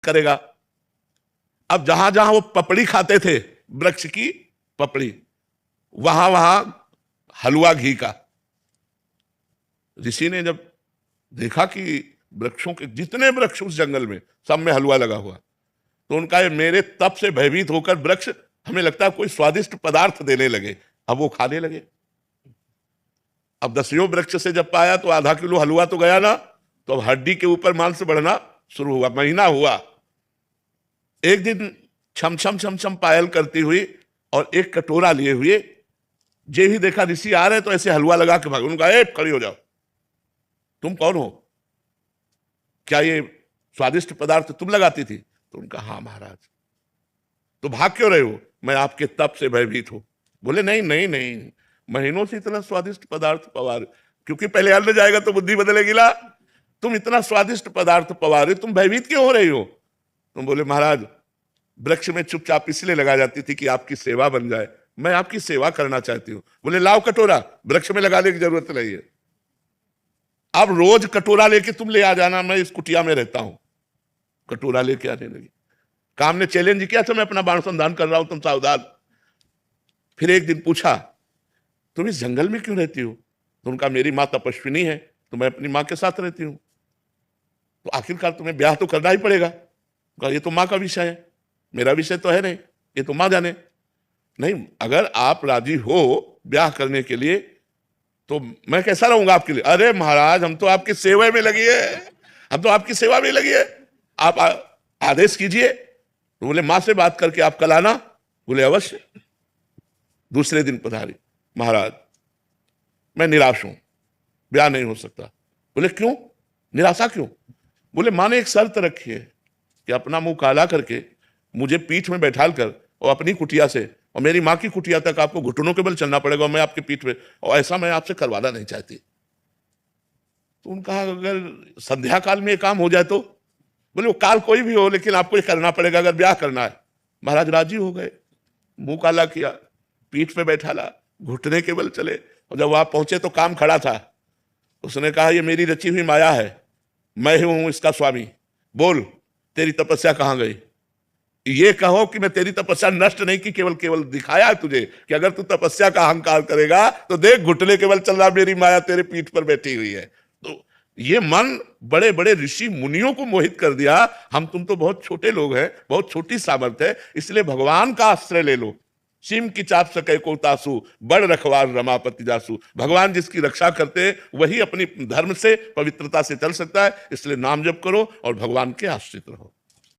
करेगा। अब जहां जहां वो पपड़ी खाते थे, वृक्ष की पपड़ी, वहां वहां हलवा घी का। ऋषि ने जब देखा कि वृक्षों के जितने वृक्ष उस जंगल में, सब में हलवा लगा हुआ, तो उनका ये मेरे तप से भयभीत होकर वृक्ष हमें लगता है कोई स्वादिष्ट पदार्थ देने लगे। अब वो खाने लगे। अब 10वें वृक्ष से जब पाया तो आधा किलो हलवा तो गया ना, तो अब हड्डी के ऊपर मांस बढ़ना शुरू हुआ। महीना हुआ, एक दिन छम छम छम छम पायल करती हुई और एक कटोरा लिए हुए, जे ही देखा ऋषि आ रहे तो ऐसे हलवा लगा के भाग। उनका ए खड़ी हो जाओ, तुम कौन हो? क्या ये स्वादिष्ट पदार्थ तुम लगाती थी? तो उनका हाँ महाराज। तो भाग क्यों रहे हो? मैं आपके तप से भयभीत हूं। बोले नहीं नहीं नहीं, महीनों से इतना स्वादिष्ट पदार्थ पवा रहे, क्योंकि पहले अन्न जाएगा तो बुद्धि बदलेगी ना। तुम इतना स्वादिष्ट पदार्थ पवा रहे, तुम भयभीत क्यों हो रही हो? तुम बोले महाराज, वृक्ष में चुपचाप इसलिए लगा जाती थी कि आपकी सेवा बन जाए, मैं आपकी सेवा करना चाहती हूं। बोले लाओ कटोरा, वृक्ष में लगाने की जरूरत नहीं है, अब रोज कटोरा लेके तुम ले आ जाना, मैं इस कुटिया में रहता हूं। कटोरा लेके आने लगी। काम ने चैलेंज किया था, मैं अपना अनुसंधान कर रहा हूं, तुम सावधान। फिर एक दिन पूछा, तुम इस जंगल में क्यों रहती हो? तो उनका मेरी माँ तपस्विनी है, तो मैं अपनी माँ के साथ रहती हूं। तो आखिरकार तुम्हें ब्याह तो करना ही पड़ेगा। कहा ये तो माँ का विषय है, मेरा विषय तो है नहीं, ये तो माँ जाने। नहीं, अगर आप राजी हो ब्याह करने के लिए तो मैं कैसा रहूंगा आपके लिए? अरे महाराज, हम तो आपकी सेवा में लगी है, हम तो आपकी सेवा में लगी है, आप आदेश कीजिए। तो बोले माँ से बात करके आप कल आना। बोले अवश्य। दूसरे दिन पधारी, महाराज मैं निराश हूं, ब्याह नहीं हो सकता। बोले क्यों? निराशा क्यों? बोले माँ ने एक शर्त रखी है कि अपना मुंह काला करके मुझे पीठ में बैठाल कर और अपनी कुटिया से और मेरी माँ की कुटिया तक आपको घुटनों के बल चलना पड़ेगा, और मैं आपके पीठ में, और ऐसा मैं आपसे करवाना नहीं चाहती। तो उनका अगर संध्या काल में ये काम हो जाए तो? बोले वो काल कोई भी हो, लेकिन आपको ये करना पड़ेगा अगर ब्याह करना है। महाराज राजी हो गए, मुंह काला किया, पीठ पे बैठाला, घुटने के बल चले। और जब वहां पहुंचे तो काम खड़ा था। उसने कहा ये मेरी रची हुई माया है, मैं ही हूं इसका स्वामी, बोल तेरी तपस्या कहां गई? ये कहो कि मैं तेरी तपस्या नष्ट नहीं की, केवल केवल दिखाया है तुझे कि अगर तू तपस्या का अहंकार करेगा तो देख घुटने केवल चल रहा, मेरी माया तेरे पीठ पर बैठी हुई है। तो ये मन बड़े बड़े ऋषि मुनियों को मोहित कर दिया। हम तुम तो बहुत छोटे लोग हैं, बहुत छोटी सामर्थ्य है, इसलिए भगवान का आश्रय ले लो। सिम की चाप सके को तासु, बड़ रखवार रमापति जासु। भगवान जिसकी रक्षा करते वही अपनी धर्म से, पवित्रता से चल सकता है। इसलिए नाम जप करो और भगवान के आश्रित रहो।